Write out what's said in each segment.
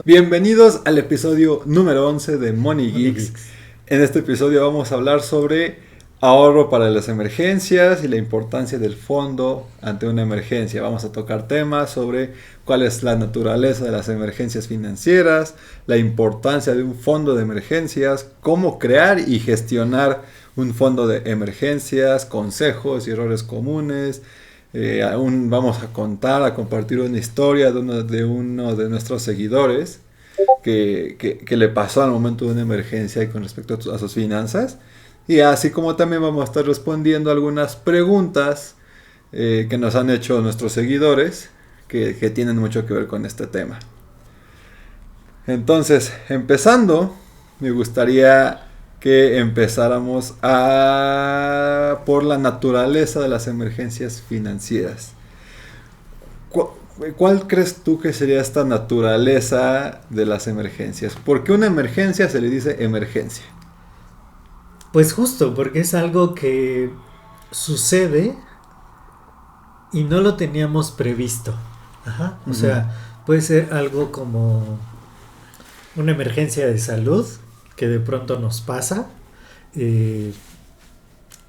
Bienvenidos al episodio número 11 de Money Money Geeks. Geeks. En este episodio vamos a hablar sobre ahorro para las emergencias y la importancia del fondo ante una emergencia. Vamos a tocar temas sobre cuál es la naturaleza de las emergencias financieras, la importancia de un fondo de emergencias, cómo crear y gestionar un fondo de emergencias, consejos y errores comunes. Aún vamos a compartir una historia de uno de nuestros seguidores que le pasó al momento de una emergencia y con respecto a sus finanzas. Y así como también vamos a estar respondiendo algunas preguntas que nos han hecho nuestros seguidores que tienen mucho que ver con este tema. Entonces, empezando, me gustaría que empezáramos por la naturaleza de las emergencias financieras. ¿Cuál crees tú que sería esta naturaleza de las emergencias? ¿Por qué una emergencia se le dice emergencia? Pues justo, porque es algo que sucede y no lo teníamos previsto. Ajá. O sea, puede ser algo como una emergencia de salud que de pronto nos pasa, eh,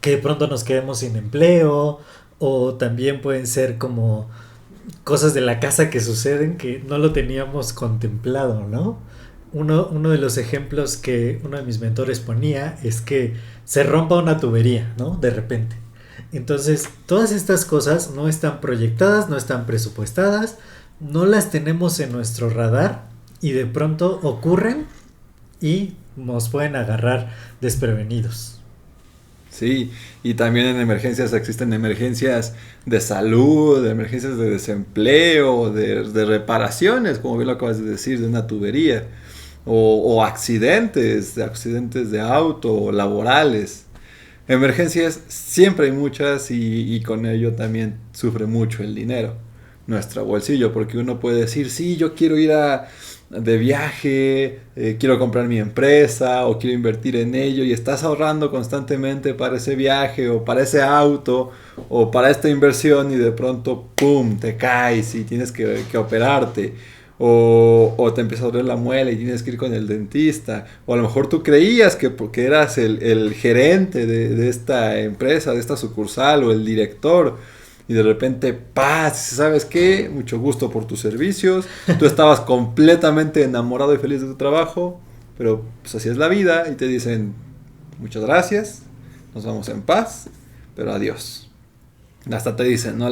que de pronto nos quedemos sin empleo, o también pueden ser como cosas de la casa que suceden que no lo teníamos contemplado, ¿no? Uno de los ejemplos que uno de mis mentores ponía es que se rompa una tubería, ¿no? De repente. Entonces, todas estas cosas no están proyectadas, no están presupuestadas, no las tenemos en nuestro radar y de pronto ocurren y nos pueden agarrar desprevenidos. Sí, y también en emergencias existen emergencias de salud, emergencias de desempleo, de reparaciones, como bien lo acabas de decir, de una tubería, o accidentes de auto, o laborales. Emergencias siempre hay muchas y con ello también sufre mucho el dinero, nuestro bolsillo, porque uno puede decir, sí, yo quiero de viaje, quiero comprar mi empresa o quiero invertir en ello y estás ahorrando constantemente para ese viaje o para ese auto o para esta inversión y de pronto, ¡pum!, te caes y tienes que operarte. O te empieza a doler la muela y tienes que ir con el dentista. O a lo mejor tú creías que porque eras el gerente de esta empresa, de esta sucursal o el director. Y de repente, ¡paz! ¿Sabes qué? Mucho gusto por tus servicios. Tú estabas completamente enamorado y feliz de tu trabajo. Pero pues así es la vida. Y te dicen, muchas gracias. Nos vamos en paz. Pero adiós. Hasta te dicen, ¿no?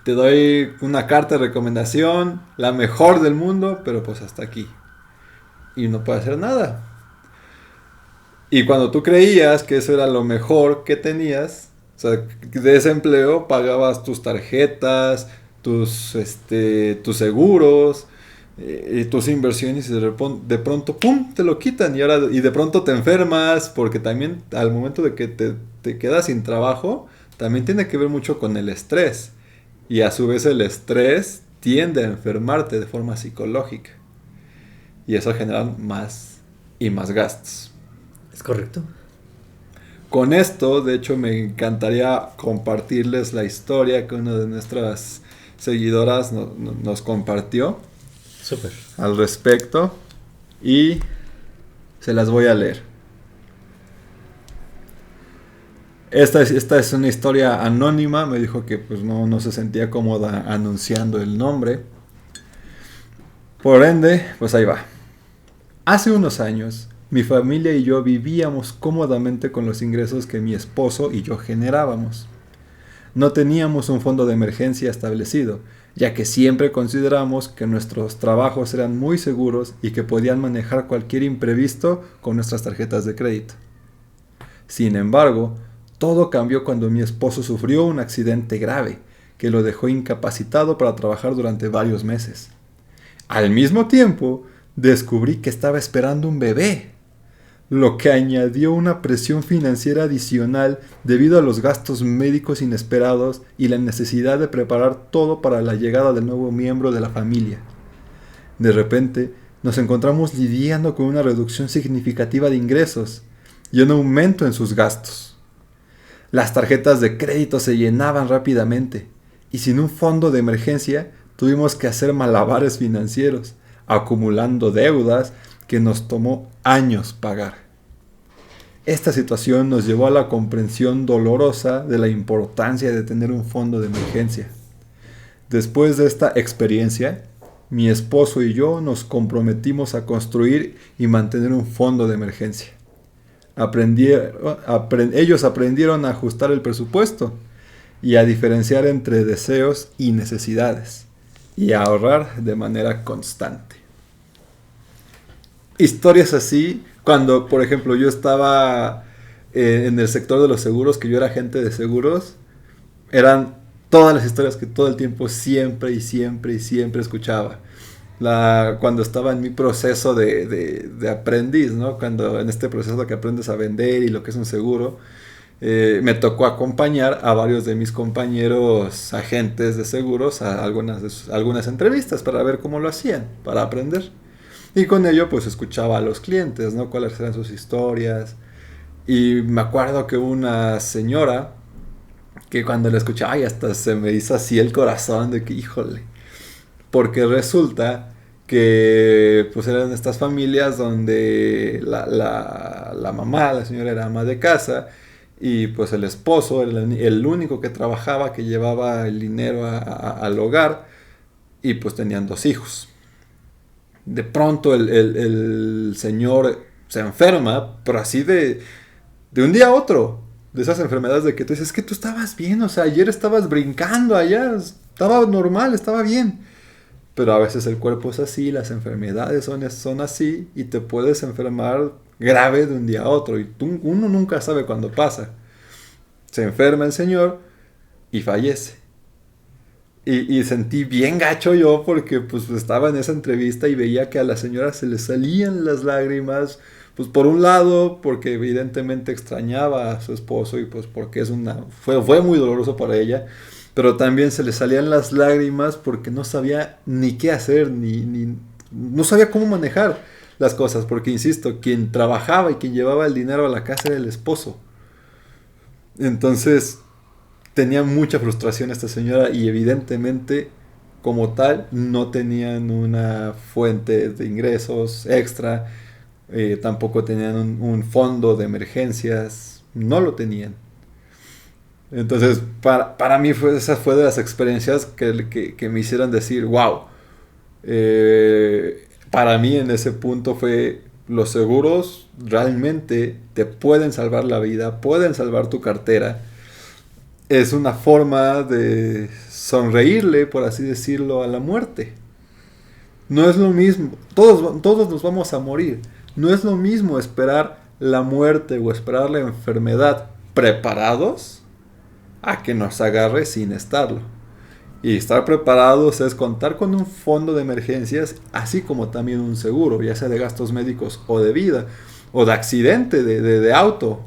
Te doy una carta de recomendación, la mejor del mundo, pero pues hasta aquí. Y no puede hacer nada. Y cuando tú creías que eso era lo mejor que tenías, o sea, de ese empleo pagabas tus tarjetas, tus seguros, y tus inversiones y de pronto, ¡pum!, te lo quitan y de pronto te enfermas porque también al momento de que te quedas sin trabajo, también tiene que ver mucho con el estrés. Y a su vez el estrés tiende a enfermarte de forma psicológica. Y eso genera más y más gastos. ¿Es correcto? Con esto, de hecho, me encantaría compartirles la historia que una de nuestras seguidoras nos compartió Súper. al respecto. Y se las voy a leer. Esta es una historia anónima. Me dijo que pues no se sentía cómoda anunciando el nombre. Por ende, pues ahí va. Hace unos años, mi familia y yo vivíamos cómodamente con los ingresos que mi esposo y yo generábamos. No teníamos un fondo de emergencia establecido, ya que siempre consideramos que nuestros trabajos eran muy seguros y que podían manejar cualquier imprevisto con nuestras tarjetas de crédito. Sin embargo, todo cambió cuando mi esposo sufrió un accidente grave, que lo dejó incapacitado para trabajar durante varios meses. Al mismo tiempo, descubrí que estaba esperando un bebé, lo que añadió una presión financiera adicional debido a los gastos médicos inesperados y la necesidad de preparar todo para la llegada del nuevo miembro de la familia. De repente, nos encontramos lidiando con una reducción significativa de ingresos y un aumento en sus gastos. Las tarjetas de crédito se llenaban rápidamente y sin un fondo de emergencia tuvimos que hacer malabares financieros, acumulando deudas que nos tomó años pagar. Esta situación nos llevó a la comprensión dolorosa de la importancia de tener un fondo de emergencia. Después de esta experiencia, mi esposo y yo nos comprometimos a construir y mantener un fondo de emergencia. Ellos aprendieron a ajustar el presupuesto y a diferenciar entre deseos y necesidades y a ahorrar de manera constante. Historias así, cuando por ejemplo yo estaba en el sector de los seguros, que yo era agente de seguros, eran todas las historias que todo el tiempo siempre escuchaba. Cuando estaba en mi proceso de aprendiz, ¿no? Cuando en este proceso que aprendes a vender y lo que es un seguro, me tocó acompañar a varios de mis compañeros agentes de seguros a algunas entrevistas para ver cómo lo hacían, para aprender. Y con ello pues escuchaba a los clientes, ¿no? Cuáles eran sus historias. Y me acuerdo que una señora que cuando la escuchaba, ay, hasta se me hizo así el corazón de que, híjole, porque resulta que pues eran estas familias donde la mamá, la señora era ama de casa, y pues el esposo era el único que trabajaba, que llevaba el dinero al hogar, y pues tenían 2 hijos. De pronto el señor se enferma, pero así de un día a otro, de esas enfermedades de que tú dices, es que tú estabas bien, o sea, ayer estabas brincando allá, estaba normal, estaba bien. Pero a veces el cuerpo es así, las enfermedades son así, y te puedes enfermar grave de un día a otro, y uno nunca sabe cuándo pasa. Se enferma el señor y fallece. Y sentí bien gacho yo, porque pues estaba en esa entrevista y veía que a la señora se le salían las lágrimas, pues por un lado porque evidentemente extrañaba a su esposo, y pues porque fue muy doloroso para ella, pero también se le salían las lágrimas porque no sabía ni qué hacer, no sabía cómo manejar las cosas, porque insisto, quien trabajaba y quien llevaba el dinero a la casa era el esposo. Entonces tenía mucha frustración esta señora, y evidentemente como tal no tenían una fuente de ingresos extra, tampoco tenían un fondo de emergencias, no lo tenían. Entonces para mí esa fue de las experiencias que me hicieron decir, wow, para mí en ese punto fue, los seguros realmente te pueden salvar la vida, pueden salvar tu cartera. Es una forma de sonreírle, por así decirlo, a la muerte. No es lo mismo, todos nos vamos a morir. No es lo mismo esperar la muerte o esperar la enfermedad preparados a que nos agarre sin estarlo. Y estar preparados es contar con un fondo de emergencias, así como también un seguro, ya sea de gastos médicos o de vida, o de accidente de auto.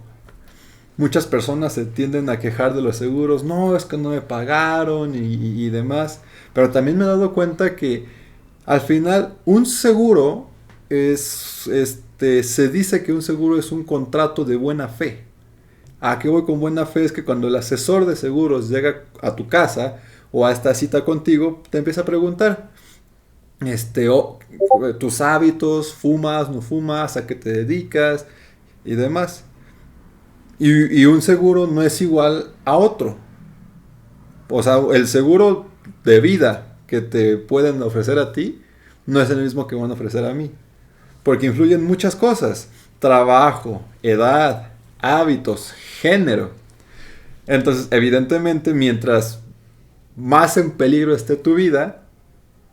Muchas personas se tienden a quejar de los seguros, no, es que no me pagaron y demás. Pero también me he dado cuenta que al final un seguro se dice que un seguro es un contrato de buena fe. ¿A qué voy con buena fe? Es que cuando el asesor de seguros llega a tu casa o a esta cita contigo, te empieza a preguntar tus hábitos, fumas, no fumas, a qué te dedicas y demás. Y un seguro no es igual a otro. O sea, el seguro de vida que te pueden ofrecer a ti no es el mismo que van a ofrecer a mí. Porque influyen muchas cosas. Trabajo, edad, hábitos, género. Entonces, evidentemente, mientras más en peligro esté tu vida,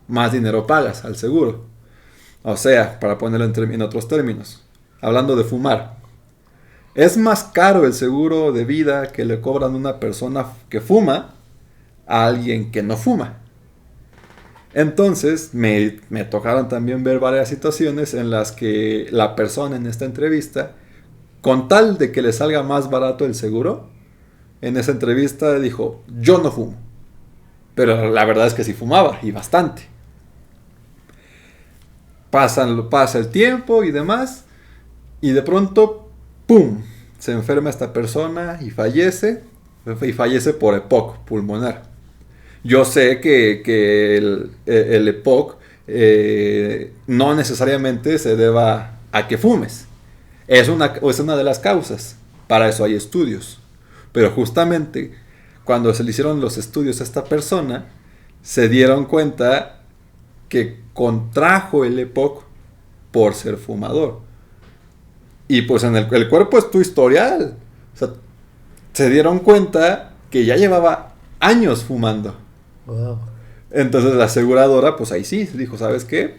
más dinero pagas al seguro. O sea, para ponerlo en otros términos, hablando de fumar. Es más caro el seguro de vida que le cobran a una persona que fuma a alguien que no fuma. Entonces me tocaron también ver varias situaciones en las que la persona en esta entrevista, con tal de que le salga más barato el seguro, en esa entrevista dijo, yo no fumo. Pero la verdad es que sí fumaba, y bastante. Pasa el tiempo y demás, y de pronto ¡pum! Se enferma esta persona y fallece por EPOC pulmonar. Yo sé que el EPOC no necesariamente se deba a que fumes. Es una de las causas. Para eso hay estudios. Pero justamente cuando se le hicieron los estudios a esta persona, se dieron cuenta que contrajo el EPOC por ser fumador. Y pues en el cuerpo es tu historial. O sea, se dieron cuenta que ya llevaba años fumando. Wow. Entonces la aseguradora, pues ahí sí, dijo, ¿sabes qué?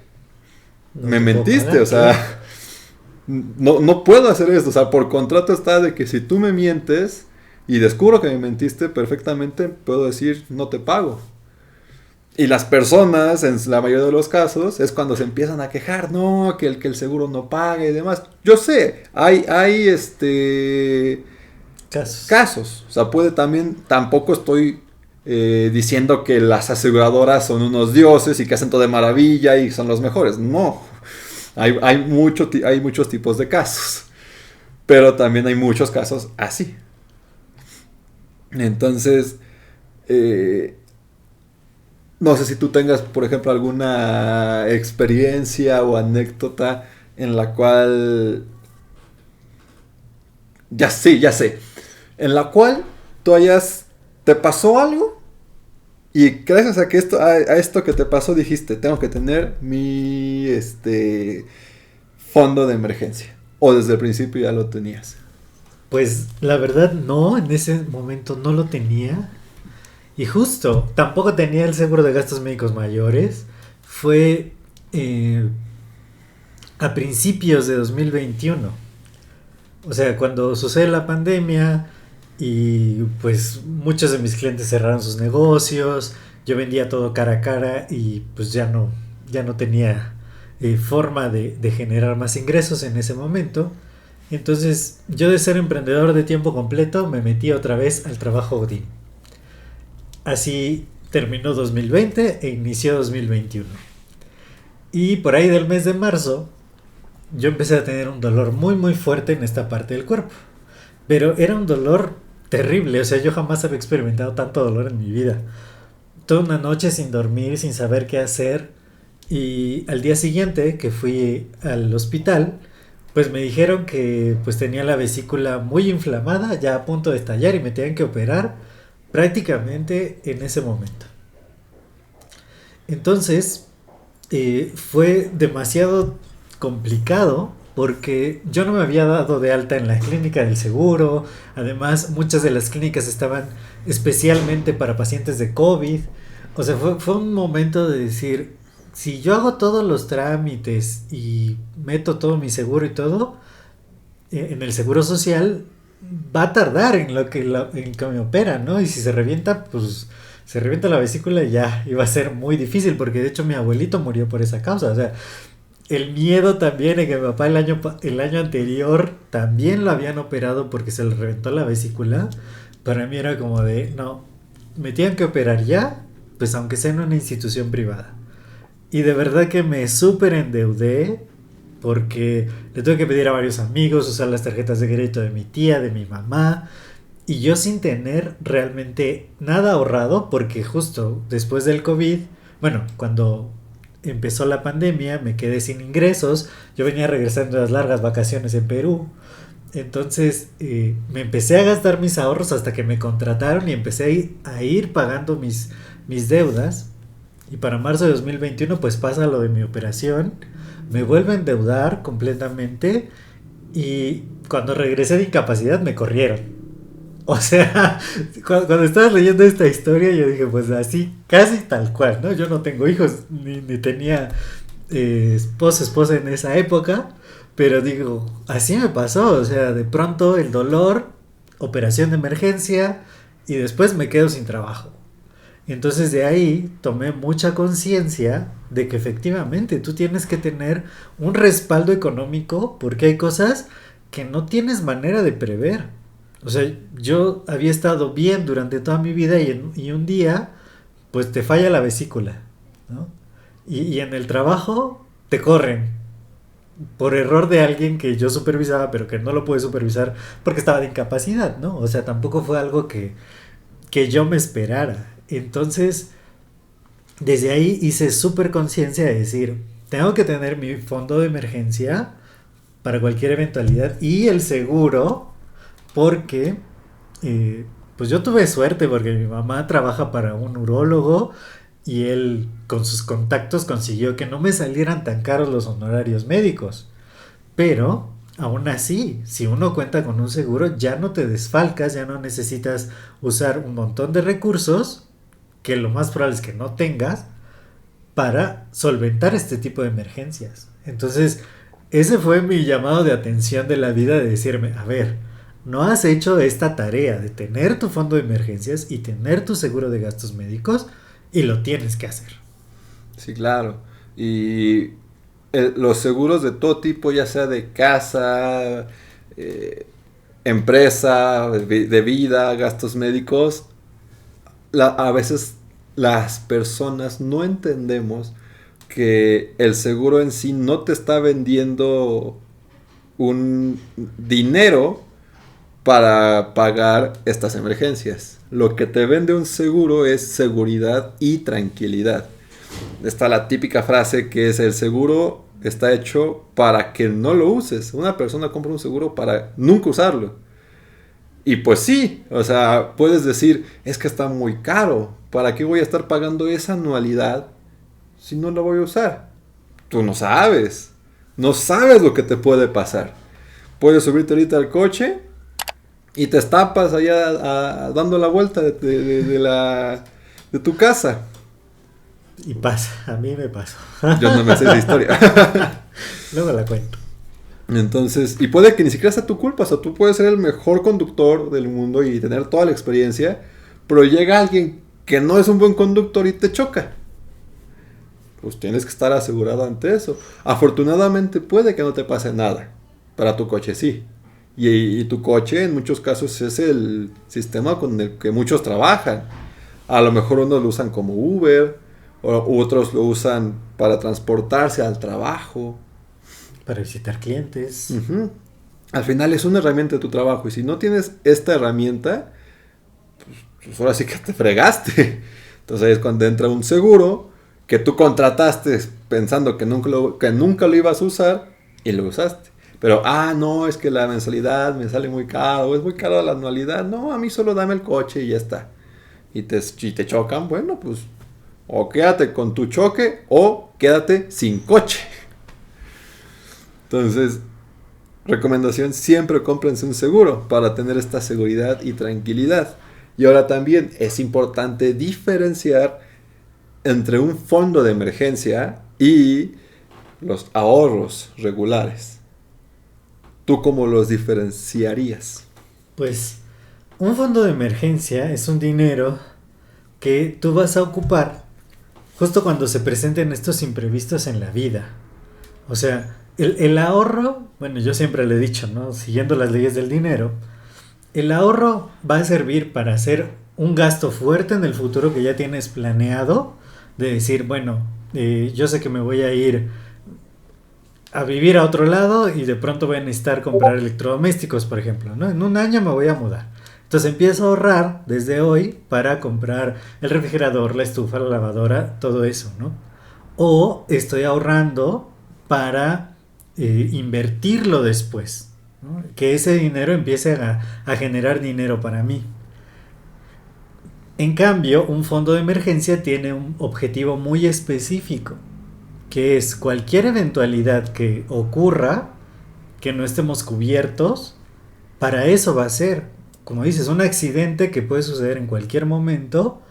No Me te puedo mentiste, pagar, o sea, no puedo hacer esto. O sea, por contrato está de que si tú me mientes y descubro que me mentiste perfectamente, puedo decir, no te pago. Y las personas, en la mayoría de los casos, es cuando se empiezan a quejar, no, que el seguro no paga y demás. Yo sé, hay casos. O sea, puede también, tampoco estoy diciendo que las aseguradoras son unos dioses y que hacen todo de maravilla y son los mejores. No, hay muchos tipos de casos, pero también hay muchos casos así. Entonces, no sé si tú tengas, por ejemplo, alguna experiencia o anécdota en la cual... Ya sé. En la cual te pasó algo y gracias a que a esto que te pasó dijiste, tengo que tener mi fondo de emergencia. O desde el principio ya lo tenías. Pues la verdad no, en ese momento no lo tenía. Y justo, tampoco tenía el seguro de gastos médicos mayores. Fue a principios de 2021. O sea, cuando sucede la pandemia y pues muchos de mis clientes cerraron sus negocios, yo vendía todo cara a cara y pues ya no tenía forma de generar más ingresos en ese momento. Entonces yo, de ser emprendedor de tiempo completo, me metí otra vez al trabajo Godín. Así terminó 2020 e inició 2021. Y por ahí del mes de marzo yo empecé a tener un dolor muy muy fuerte en esta parte del cuerpo. Pero era un dolor terrible, o sea, yo jamás había experimentado tanto dolor en mi vida. Toda una noche sin dormir, sin saber qué hacer. Y al día siguiente que fui al hospital, pues me dijeron que pues tenía la vesícula muy inflamada, ya a punto de estallar, y me tenían que operar prácticamente en ese momento. Entonces, fue demasiado complicado porque yo no me había dado de alta en la clínica del seguro. Además, muchas de las clínicas estaban especialmente para pacientes de COVID. O sea, fue un momento de decir, si yo hago todos los trámites y meto todo mi seguro y todo en el seguro social, va a tardar en que me operan, ¿no? Y si se revienta, pues se revienta la vesícula y ya iba a ser muy difícil, porque de hecho mi abuelito murió por esa causa. O sea, el miedo también de que mi papá el año anterior también lo habían operado porque se le reventó la vesícula. Para mí era como de, no, me tienen que operar ya, pues aunque sea en una institución privada. Y de verdad que me súper endeudé porque le tuve que pedir a varios amigos, usar las tarjetas de crédito de mi tía, de mi mamá, y yo sin tener realmente nada ahorrado, porque justo después del COVID, bueno, cuando empezó la pandemia me quedé sin ingresos. Yo venía regresando de las largas vacaciones en Perú. Entonces me empecé a gastar mis ahorros hasta que me contrataron y empecé a ir pagando mis deudas. Y para marzo de 2021 pues pasa lo de mi operación. Me vuelvo a endeudar completamente. Y cuando regresé de incapacidad me corrieron. O sea, cuando estabas leyendo esta historia yo dije, pues así, casi tal cual, ¿no? Yo no tengo hijos, ni tenía esposa en esa época. Pero digo, así me pasó. O sea, de pronto el dolor, operación de emergencia, y después me quedo sin trabajo. Entonces de ahí tomé mucha conciencia de que efectivamente tú tienes que tener un respaldo económico, porque hay cosas que no tienes manera de prever. O sea, yo había estado bien durante toda mi vida y un día pues te falla la vesícula, ¿no? Y en el trabajo te corren por error de alguien que yo supervisaba, pero que no lo pude supervisar porque estaba de incapacidad, ¿no? O sea, tampoco fue algo que yo me esperara. Entonces, desde ahí hice súper conciencia de decir, tengo que tener mi fondo de emergencia para cualquier eventualidad y el seguro porque pues yo tuve suerte porque mi mamá trabaja para un urólogo y él con sus contactos consiguió que no me salieran tan caros los honorarios médicos. Pero aún así, si uno cuenta con un seguro, ya no te desfalcas, ya no necesitas usar un montón de recursos, que lo más probable es que no tengas, para solventar este tipo de emergencias. Entonces, ese fue mi llamado de atención de la vida de decirme, a ver, no has hecho esta tarea de tener tu fondo de emergencias y tener tu seguro de gastos médicos y lo tienes que hacer. Sí, claro. Y los seguros de todo tipo, ya sea de casa, eh, empresa, de vida, gastos médicos, a veces las personas no entendemos que el seguro en sí no te está vendiendo un dinero para pagar estas emergencias. Lo que te vende un seguro es seguridad y tranquilidad. Está la típica frase que es: el seguro está hecho para que no lo uses. Una persona compra un seguro para nunca usarlo. Y pues sí, o sea, puedes decir, es que está muy caro. ¿Para qué voy a estar pagando esa anualidad si no lo voy a usar? Tú no sabes. No sabes lo que te puede pasar. Puedes subirte ahorita al coche y te estapas allá dando la vuelta de tu casa. Y pasa, a mí me pasó. Yo no me sé esa historia. Luego la cuento. Entonces, y puede que ni siquiera sea tu culpa, o sea, tú puedes ser el mejor conductor del mundo y tener toda la experiencia, pero llega alguien que no es un buen conductor y te choca. Pues tienes que estar asegurado ante eso. Afortunadamente puede que no te pase nada. Para tu coche sí. Y tu coche en muchos casos es el sistema con el que muchos trabajan. A lo mejor unos lo usan como Uber, u otros lo usan para transportarse al trabajo. Para visitar clientes. Uh-huh. Al final es una herramienta de tu trabajo. Y si no tienes esta herramienta, pues ahora sí que te fregaste. Entonces ahí es cuando entra un seguro que tú contrataste pensando que nunca lo ibas a usar y lo usaste. Pero, no, es que la mensualidad me sale muy caro, es muy caro la anualidad. No, a mí solo dame el coche y ya está. Y si te chocan, bueno, pues o quédate con tu choque o quédate sin coche. Entonces, recomendación, siempre cómprense un seguro para tener esta seguridad y tranquilidad. Y ahora también es importante diferenciar entre un fondo de emergencia y los ahorros regulares. ¿Tú cómo los diferenciarías? Pues un fondo de emergencia es un dinero que tú vas a ocupar justo cuando se presenten estos imprevistos en la vida. O sea, el ahorro, bueno, yo siempre le he dicho, ¿no? Siguiendo las leyes del dinero, el ahorro va a servir para hacer un gasto fuerte en el futuro que ya tienes planeado, de decir, bueno, yo sé que me voy a ir a vivir a otro lado y de pronto voy a necesitar comprar electrodomésticos, por ejemplo, ¿no? En un año me voy a mudar. Entonces empiezo a ahorrar desde hoy para comprar el refrigerador, la estufa, la lavadora, todo eso, ¿no? O estoy ahorrando para invertirlo después, ¿no? Que ese dinero empiece a generar dinero para mí. En cambio, un fondo de emergencia tiene un objetivo muy específico, que es cualquier eventualidad que ocurra, que no estemos cubiertos, para eso va a ser, como dices, un accidente que puede suceder en cualquier momento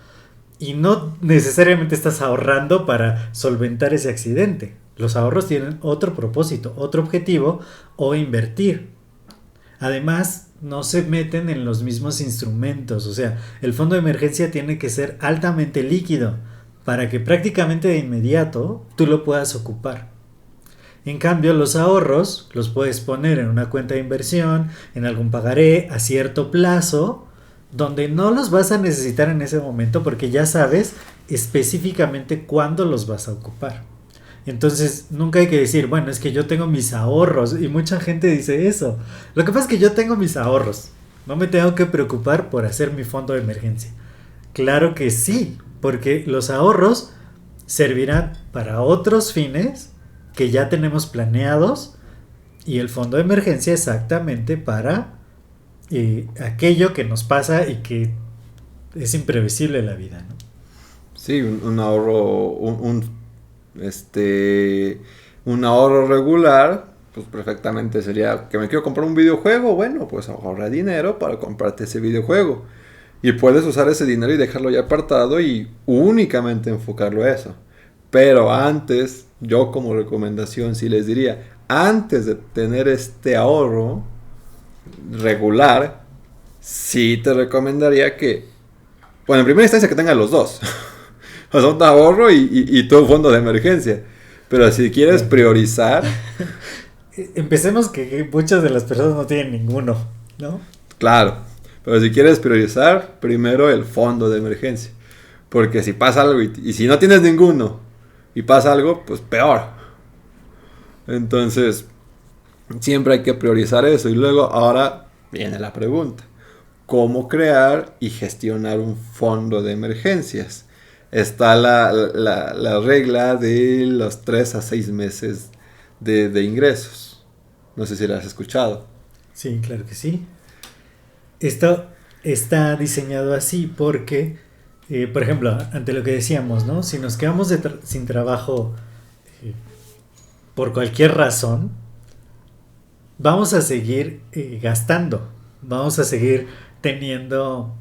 y no necesariamente estás ahorrando para solventar ese accidente. Los ahorros tienen otro propósito, otro objetivo, o invertir. Además, no se meten en los mismos instrumentos, o sea, el fondo de emergencia tiene que ser altamente líquido para que prácticamente de inmediato tú lo puedas ocupar. En cambio, los ahorros los puedes poner en una cuenta de inversión, en algún pagaré a cierto plazo, donde no los vas a necesitar en ese momento porque ya sabes específicamente cuándo los vas a ocupar. Entonces, nunca hay que decir, bueno, es que yo tengo mis ahorros, y mucha gente dice eso. Lo que pasa es que yo tengo mis ahorros, no me tengo que preocupar por hacer mi fondo de emergencia. Claro que sí, porque los ahorros servirán para otros fines que ya tenemos planeados y el fondo de emergencia exactamente para aquello que nos pasa y que es imprevisible en la vida, ¿no? Sí, un ahorro, un ahorro regular, pues perfectamente sería que me quiero comprar un videojuego, bueno, pues ahorra dinero para comprarte ese videojuego. Y puedes usar ese dinero y dejarlo ya apartado y únicamente enfocarlo a eso. Pero antes, yo como recomendación sí les diría, antes de tener este ahorro regular, sí te recomendaría que, bueno, en primera instancia que tengas los dos. O sea, un ahorro y tu fondo de emergencia. Pero si quieres priorizar... Empecemos que muchas de las personas no tienen ninguno, ¿no? Claro, pero si quieres priorizar, primero el fondo de emergencia. Porque si pasa algo y si no tienes ninguno y pasa algo, pues peor. Entonces, siempre hay que priorizar eso. Y luego, ahora viene la pregunta. ¿Cómo crear y gestionar un fondo de emergencias? Está la regla de los 3 a 6 meses de ingresos. No sé si la has escuchado. Sí, claro que sí. Esto está diseñado así porque, por ejemplo, ante lo que decíamos, ¿no? Si nos quedamos sin trabajo por cualquier razón, vamos a seguir gastando, vamos a seguir teniendo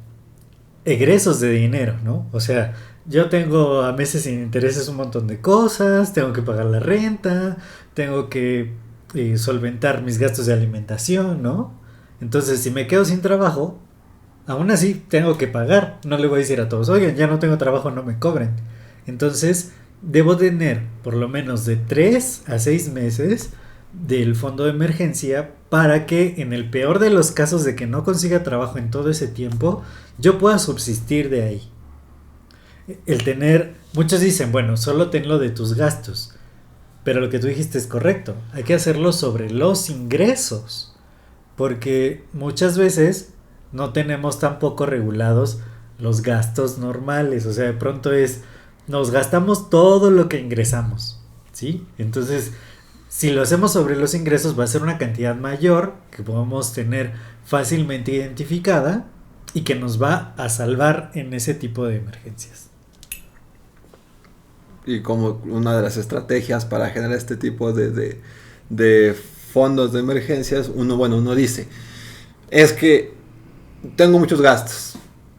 egresos de dinero, ¿no? O sea, yo tengo a meses sin intereses un montón de cosas, tengo que pagar la renta, tengo que solventar mis gastos de alimentación, ¿no? Entonces, si me quedo sin trabajo, aún así tengo que pagar. No le voy a decir a todos, oigan, ya no tengo trabajo, no me cobren. Entonces, debo tener por lo menos de 3 a 6 meses del fondo de emergencia para que en el peor de los casos de que no consiga trabajo en todo ese tiempo, yo pueda subsistir de ahí. El tener, muchos dicen, bueno, solo tenlo de tus gastos. Pero lo que tú dijiste es correcto. Hay que hacerlo sobre los ingresos. Porque muchas veces no tenemos tampoco regulados los gastos normales. O sea, de pronto nos gastamos todo lo que ingresamos, ¿sí? Entonces, si lo hacemos sobre los ingresos, va a ser una cantidad mayor que podemos tener fácilmente identificada y que nos va a salvar en ese tipo de emergencias. Y como una de las estrategias para generar este tipo de fondos de emergencias, uno dice, es que tengo muchos gastos.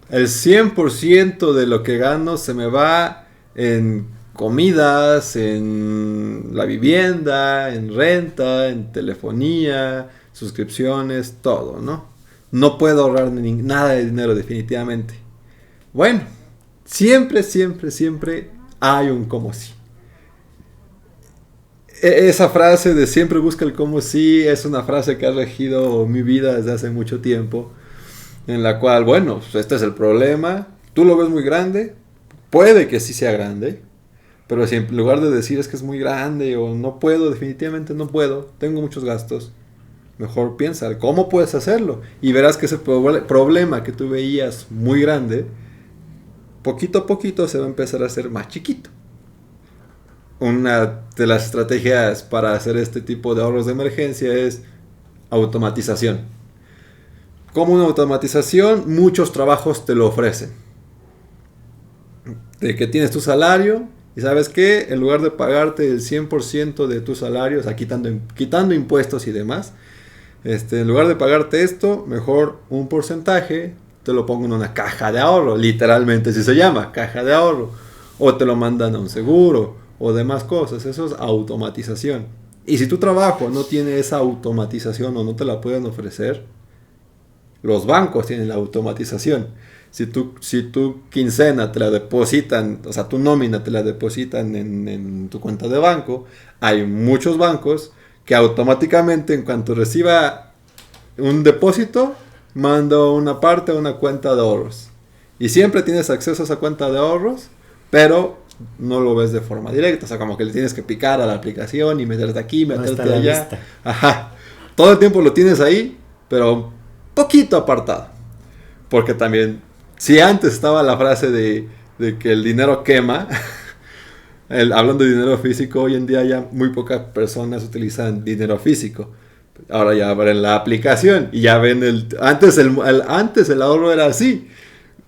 El 100% de lo que gano se me va en comidas, en la vivienda, en renta, en telefonía, suscripciones, todo, ¿no? No puedo ahorrar nada de dinero definitivamente. Bueno, siempre hay un como si. Esa frase de siempre busca el como si es una frase que ha regido mi vida desde hace mucho tiempo, en la cual, bueno, pues este es el problema, tú lo ves muy grande, puede que sí sea grande, pero si en lugar de decir es que es muy grande o no puedo, definitivamente no puedo, tengo muchos gastos, mejor piensa cómo puedes hacerlo y verás que ese problema que tú veías muy grande, poquito a poquito se va a empezar a hacer más chiquito. Una de las estrategias para hacer este tipo de ahorros de emergencia es automatización. Como una automatización, muchos trabajos te lo ofrecen. De que tienes tu salario y sabes que en lugar de pagarte el 100% de tu salario, o sea, quitando impuestos y demás, en lugar de pagarte esto, mejor un porcentaje te lo pongo en una caja de ahorro, literalmente así se llama, caja de ahorro, o te lo mandan a un seguro o demás cosas. Eso es automatización. Y si tu trabajo no tiene esa automatización o no te la pueden ofrecer, los bancos tienen la automatización. Si tu quincena te la depositan, o sea, tu nómina te la depositan en tu cuenta de banco, hay muchos bancos que automáticamente en cuanto reciba un depósito, mando una parte a una cuenta de ahorros. Y siempre tienes acceso a esa cuenta de ahorros, pero no lo ves de forma directa. O sea, como que le tienes que picar a la aplicación y meterte aquí, meterte allá. Ajá. Todo el tiempo lo tienes ahí, pero poquito apartado. Porque también, si antes estaba la frase de que el dinero quema, Hablando de dinero físico, hoy en día ya muy pocas personas utilizan dinero físico. Ahora ya abren la aplicación y ya ven antes el ahorro era así.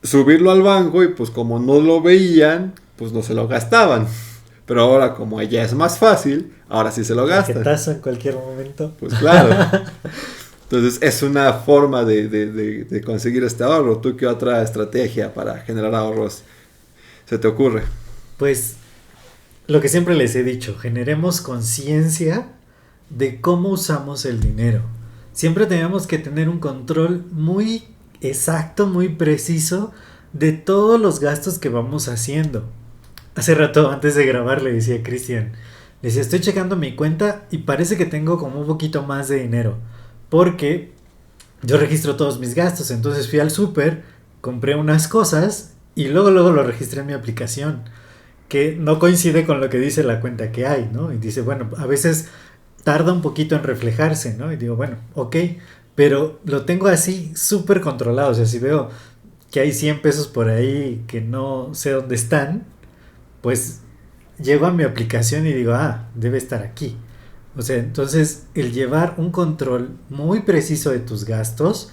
Subirlo al banco y pues como no lo veían, pues no se lo gastaban. Pero ahora como ya es más fácil, ahora sí se lo gastan. Tarjetazo en cualquier momento. Pues claro. Entonces es una forma de conseguir este ahorro. ¿Tú qué otra estrategia para generar ahorros se te ocurre? Pues lo que siempre les he dicho, generemos conciencia de cómo usamos el dinero. Siempre tenemos que tener un control muy exacto, muy preciso de todos los gastos que vamos haciendo. Hace rato, antes de grabar, le decía a Cristian, le decía, estoy checando mi cuenta y parece que tengo como un poquito más de dinero, porque yo registro todos mis gastos. Entonces fui al súper, compré unas cosas y luego lo registré en mi aplicación, que no coincide con lo que dice la cuenta que hay, ¿no? Y dice, bueno, a veces tarda un poquito en reflejarse, ¿no? Y digo, bueno, ok, pero lo tengo así súper controlado. O sea, si veo que hay 100 pesos por ahí que no sé dónde están, pues llego a mi aplicación y digo, debe estar aquí. O sea, entonces el llevar un control muy preciso de tus gastos,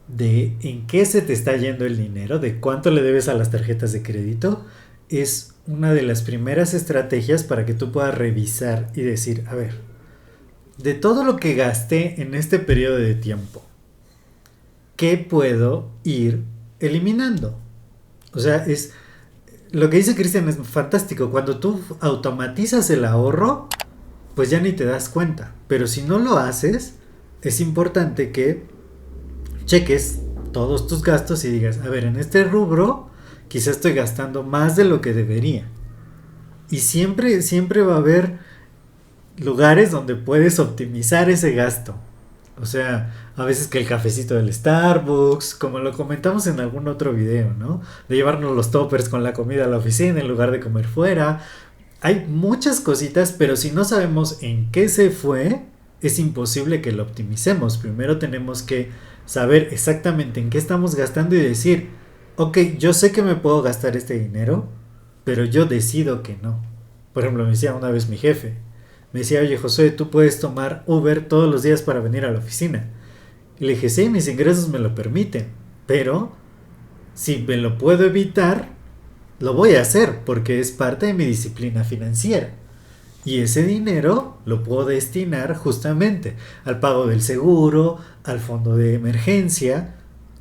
de en qué se te está yendo el dinero, de cuánto le debes a las tarjetas de crédito, es una de las primeras estrategias para que tú puedas revisar y decir, a ver, de todo lo que gasté en este periodo de tiempo, ¿qué puedo ir eliminando? O sea, es lo que dice Cristian es fantástico. Cuando tú automatizas el ahorro, pues ya ni te das cuenta. Pero si no lo haces, es importante que cheques todos tus gastos y digas, a ver, en este rubro quizá estoy gastando más de lo que debería. Y siempre va a haber lugares donde puedes optimizar ese gasto. O sea, a veces que el cafecito del Starbucks, como lo comentamos en algún otro video, ¿no? De llevarnos los toppers con la comida a la oficina en lugar de comer fuera. Hay muchas cositas, pero si no sabemos en qué se fue, es imposible que lo optimicemos. Primero tenemos que saber exactamente en qué estamos gastando y decir, ok, yo sé que me puedo gastar este dinero, pero yo decido que no. Por ejemplo, me decía una vez mi jefe, me decía, oye José, tú puedes tomar Uber todos los días para venir a la oficina. Y le dije, sí, mis ingresos me lo permiten, pero si me lo puedo evitar, lo voy a hacer porque es parte de mi disciplina financiera. Y ese dinero lo puedo destinar justamente al pago del seguro, al fondo de emergencia,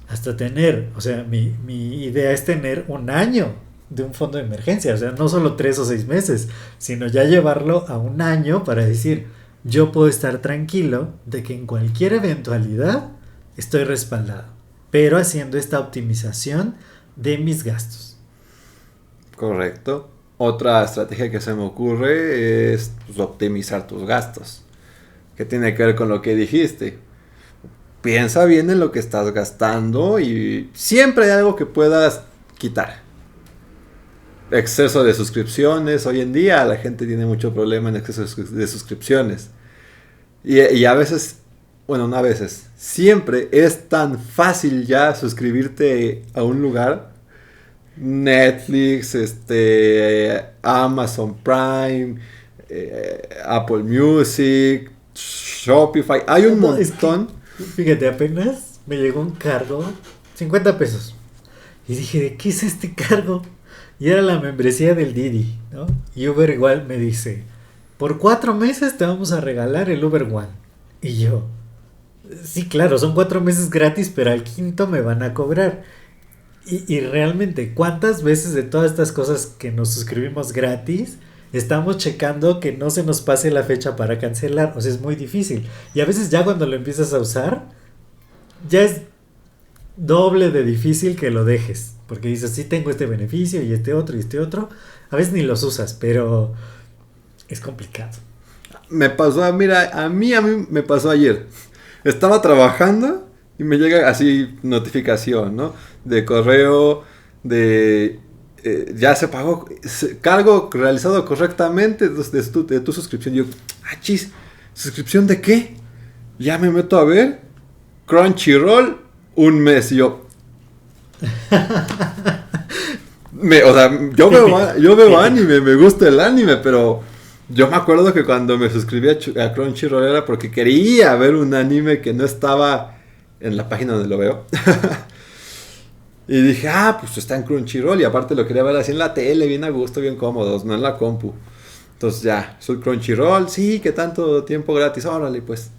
hasta tener, o sea, mi idea es tener un año de un fondo de emergencia, o sea, no solo 3 o 6 meses, sino ya llevarlo a un año para decir, yo puedo estar tranquilo de que en cualquier eventualidad estoy respaldado, pero haciendo esta optimización de mis gastos. Correcto. Otra estrategia que se me ocurre es pues, optimizar tus gastos. ¿Qué tiene que ver con lo que dijiste? Piensa bien en lo que estás gastando y siempre hay algo que puedas quitar. Exceso de suscripciones. Hoy en día la gente tiene mucho problema en exceso de suscripciones. Y a veces, bueno, no a veces, siempre es tan fácil ya suscribirte a un lugar. Netflix, Amazon Prime, Apple Music, Shopify. Hay un montón. Fíjate, apenas me llegó un cargo, 50 pesos. Y dije, ¿de qué es este cargo? Y era la membresía del Didi, ¿no? Y Uber igual me dice, por 4 meses te vamos a regalar el Uber One. Y yo, sí, claro, son 4 meses gratis, pero al quinto me van a cobrar. Y realmente, ¿cuántas veces de todas estas cosas que nos suscribimos gratis estamos checando que no se nos pase la fecha para cancelar? O sea, es muy difícil. Y a veces ya cuando lo empiezas a usar, ya es doble de difícil que lo dejes. Porque dices, sí tengo este beneficio y este otro y este otro. A veces ni los usas, pero es complicado. Me pasó, mira, a mí me pasó ayer. Estaba trabajando y me llega así notificación, ¿no? De correo, ya se pagó, cargo realizado correctamente de tu suscripción. Yo, chis, ¿suscripción de qué? Ya me meto a ver, Crunchyroll, 1 mes. Y yo, O sea, yo veo anime, me gusta el anime, pero yo me acuerdo que cuando me suscribí a Crunchyroll era porque quería ver un anime que no estaba en la página donde lo veo. Y dije, pues está en Crunchyroll, y aparte lo quería ver así en la tele, bien a gusto, bien cómodos, no en la compu. Entonces ya, soy Crunchyroll, sí, que tanto tiempo gratis, órale, pues.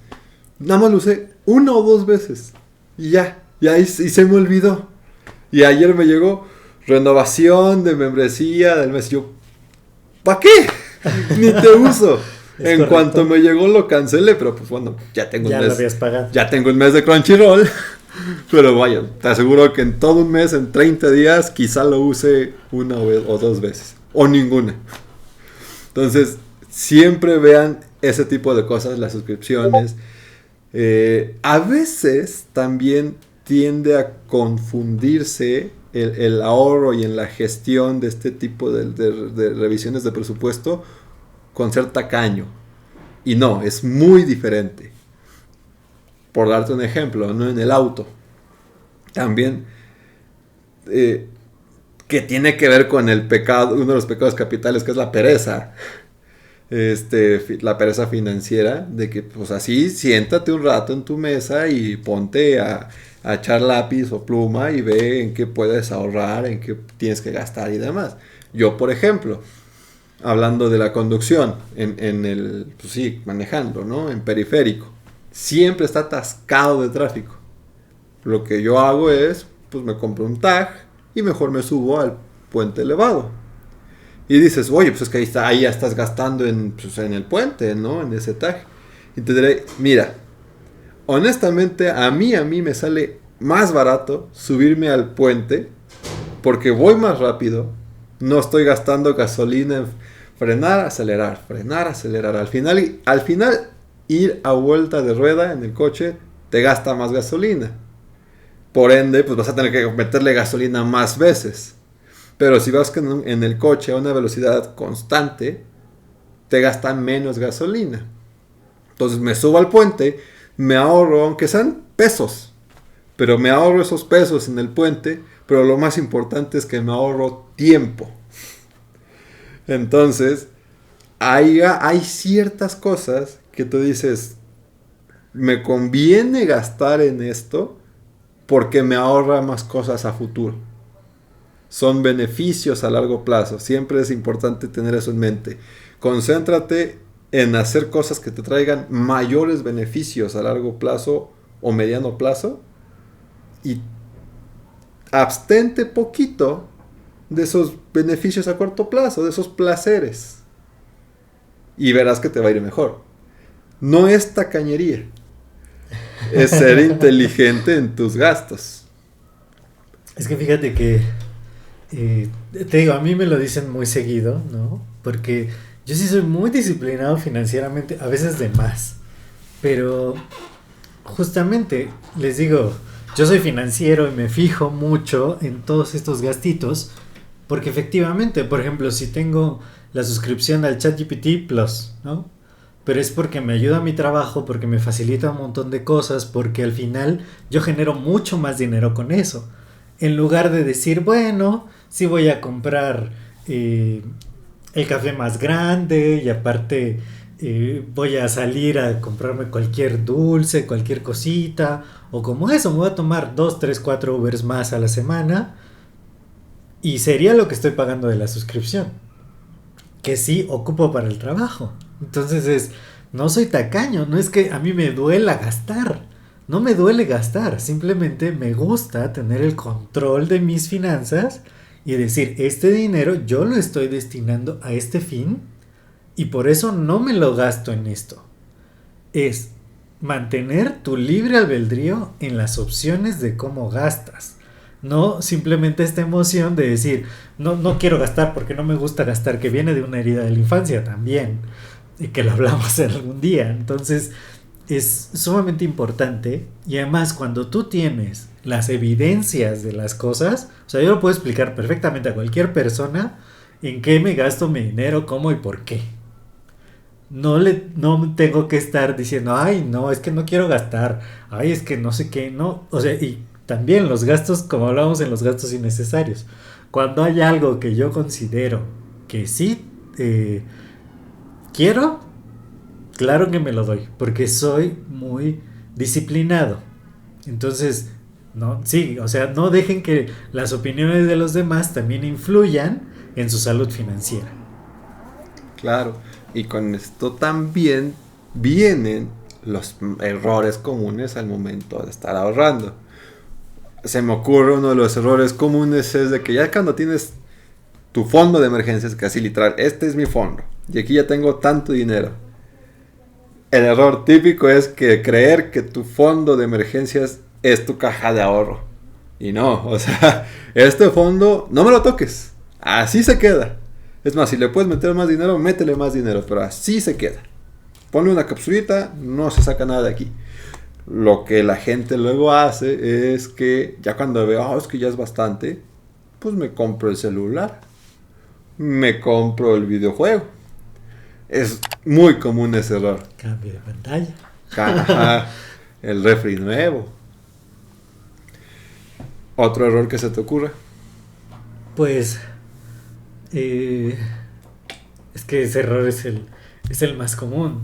Nada más lo usé 1 o 2 veces. Y y se me olvidó. Y ayer me llegó renovación de membresía del mes. Yo, ¿para qué? Ni te uso. En correcto. Cuanto me llegó lo cancelé, pero pues bueno, ya tengo un mes. Ya lo habías pagado. Ya tengo un mes de Crunchyroll. Pero vaya, te aseguro que en todo un mes, en 30 días, quizá lo use 1 o 2 veces. O ninguna. Entonces, siempre vean ese tipo de cosas, las suscripciones. A veces también tiende a confundirse el ahorro y en la gestión de este tipo de revisiones de presupuesto con ser tacaño. Y no, es muy diferente. Por darte un ejemplo, ¿no? En el auto. También que tiene que ver con el pecado, uno de los pecados capitales, que es la pereza. La pereza financiera, de que pues así siéntate un rato en tu mesa y ponte a echar lápiz o pluma y ve en qué puedes ahorrar, en qué tienes que gastar y demás. Yo, por ejemplo, hablando de la conducción, pues sí, manejando, ¿no? En periférico, siempre está atascado de tráfico. Lo que yo hago es, pues me compro un tag y mejor me subo al puente elevado. Y dices, oye, pues es que ahí ya estás gastando en el puente, ¿no? En ese tag. Y te diré, mira, honestamente a mí me sale más barato subirme al puente porque voy más rápido, no estoy gastando gasolina en frenar, acelerar. Al final ir a vuelta de rueda en el coche te gasta más gasolina. Por ende, pues vas a tener que meterle gasolina más veces. Pero si vas en el coche a una velocidad constante, te gasta menos gasolina. Entonces me subo al puente, me ahorro, aunque sean pesos, pero me ahorro esos pesos en el puente, pero lo más importante es que me ahorro tiempo. Entonces, hay ciertas cosas que tú dices, me conviene gastar en esto porque me ahorra más cosas a futuro. Son beneficios a largo plazo. Siempre es importante tener eso en mente. Concéntrate en hacer cosas que te traigan mayores beneficios a largo plazo o mediano plazo. Y abstente poquito de esos beneficios a corto plazo, de esos placeres. Y verás que te va a ir mejor. No es tacañería. Es ser inteligente en tus gastos. Es que fíjate que te digo, a mí me lo dicen muy seguido, ¿no? Porque yo sí soy muy disciplinado financieramente, a veces de más. Pero justamente les digo, yo soy financiero y me fijo mucho en todos estos gastitos. Porque efectivamente, por ejemplo, si tengo la suscripción al ChatGPT Plus, ¿no? Pero es porque me ayuda a mi trabajo, porque me facilita un montón de cosas, porque al final yo genero mucho más dinero con eso. En lugar de decir, bueno, sí voy a comprar el café más grande y aparte voy a salir a comprarme cualquier dulce, cualquier cosita, o como eso, me voy a tomar 2, 3, 4 Ubers más a la semana y sería lo que estoy pagando de la suscripción, que sí ocupo para el trabajo. Entonces no soy tacaño, no es que a mí me duela gastar. No me duele gastar, simplemente me gusta tener el control de mis finanzas y decir, este dinero yo lo estoy destinando a este fin y por eso no me lo gasto en esto. Es mantener tu libre albedrío en las opciones de cómo gastas. No simplemente esta emoción de decir, no quiero gastar porque no me gusta gastar, que viene de una herida de la infancia también, y que lo hablamos en algún día. Entonces es sumamente importante y además cuando tú tienes las evidencias de las cosas, o sea, yo lo puedo explicar perfectamente a cualquier persona en qué me gasto mi dinero, cómo y por qué. No tengo que estar diciendo, ay, no, es que no quiero gastar, ay, es que no sé qué, no, o sea, y también los gastos, como hablábamos en los gastos innecesarios, cuando hay algo que yo considero que sí quiero, claro que me lo doy, porque soy muy disciplinado. Entonces, no, sí, o sea, no dejen que las opiniones de los demás también influyan en su salud financiera. Claro, y con esto también vienen los errores comunes al momento de estar ahorrando. Se me ocurre uno de los errores comunes es de que ya cuando tienes tu fondo de emergencias, casi literal, este es mi fondo, y aquí ya tengo tanto dinero. El error típico es que creer que tu fondo de emergencias es tu caja de ahorro. Y no, o sea, este fondo no me lo toques, así se queda. Es más, si le puedes meter más dinero, métele más dinero, pero así se queda. Ponle una capsulita, no se saca nada de aquí. Lo que la gente luego hace es que ya cuando ve, es que ya es bastante, pues me compro el celular, me compro el videojuego. Es muy común ese error. Cambio de pantalla. Ajá, el refri nuevo. ¿Otro error que se te ocurra? Pues es que ese error es el más común.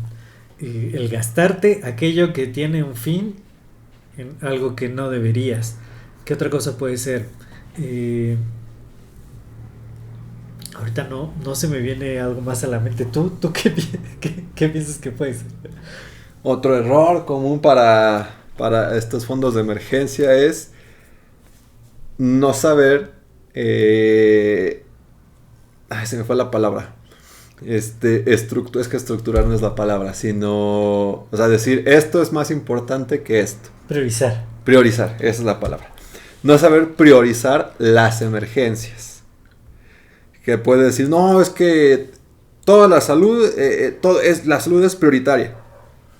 El gastarte aquello que tiene un fin en algo que no deberías. ¿Qué otra cosa puede ser? Ahorita no se me viene algo más a la mente. ¿Tú qué piensas que puede ser? Otro error común para estos fondos de emergencia es no saber... se me fue la palabra. Es que estructurar no es la palabra, sino... O sea, decir, esto es más importante que esto. Priorizar, esa es la palabra. No saber priorizar las emergencias. Que puede decir, no, es que toda la salud, la salud es prioritaria.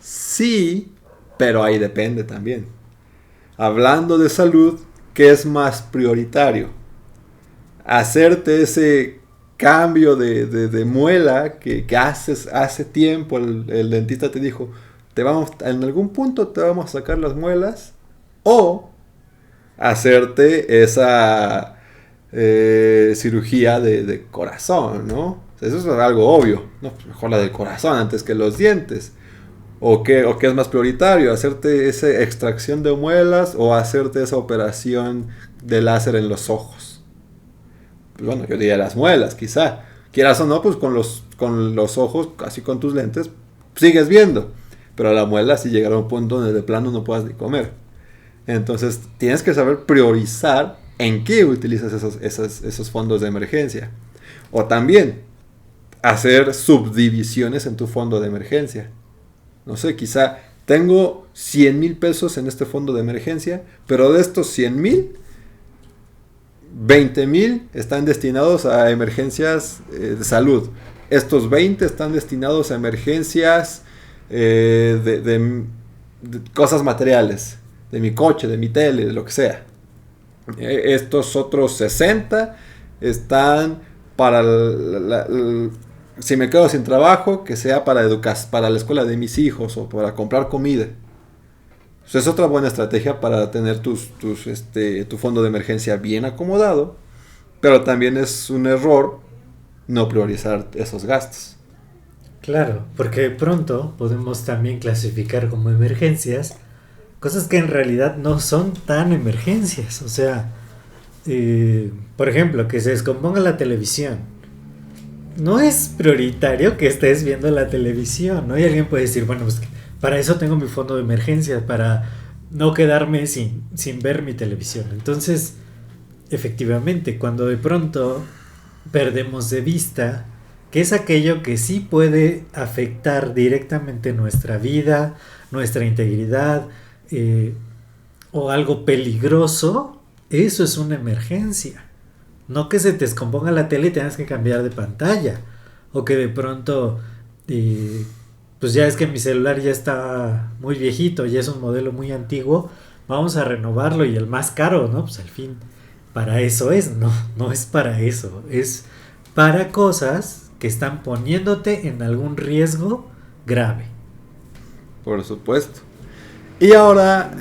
Sí, pero ahí depende también. Hablando de salud, ¿qué es más prioritario? Hacerte ese cambio de muela que hace tiempo el dentista te dijo, en algún punto te vamos a sacar las muelas, o hacerte esa cirugía de corazón, ¿no? Eso es algo obvio, ¿no? Mejor la del corazón antes que los dientes. ¿O qué es más prioritario? ¿Hacerte esa extracción de muelas o hacerte esa operación de láser en los ojos? Pues bueno, yo diría las muelas, quizá. Quieras o no, pues con los ojos, casi con tus lentes, sigues viendo. Pero la muela sí llegará a un punto donde de plano no puedas ni comer. Entonces, tienes que saber priorizar en qué utilizas esos fondos de emergencia. O también, hacer subdivisiones en tu fondo de emergencia. No sé, quizá tengo 100,000 pesos en este fondo de emergencia, pero de estos 100,000, 20,000 están destinados a emergencias de salud. Estos 20 están destinados a emergencias de cosas materiales, de mi coche, de mi tele, de lo que sea. Estos otros 60 están para si me quedo sin trabajo, que sea para la escuela de mis hijos o para comprar comida. Eso es otra buena estrategia para tener tu fondo de emergencia bien acomodado, pero también es un error no priorizar esos gastos. Claro, porque de pronto podemos también clasificar como emergencias cosas que en realidad no son tan emergencias. O sea, por ejemplo, que se descomponga la televisión. No es prioritario que estés viendo la televisión, ¿no? Y alguien puede decir, bueno, pues para eso tengo mi fondo de emergencia, para no quedarme sin ver mi televisión. Entonces, efectivamente, cuando de pronto perdemos de vista que es aquello que sí puede afectar directamente nuestra vida, nuestra integridad, o algo peligroso, eso es una emergencia. No que se te descomponga la tele y tengas que cambiar de pantalla. O que de pronto, pues ya es que mi celular ya está muy viejito, ya es un modelo muy antiguo, vamos a renovarlo y el más caro, ¿no? Pues al fin, para eso es, no es para eso. Es para cosas que están poniéndote en algún riesgo grave. Por supuesto. Y ahora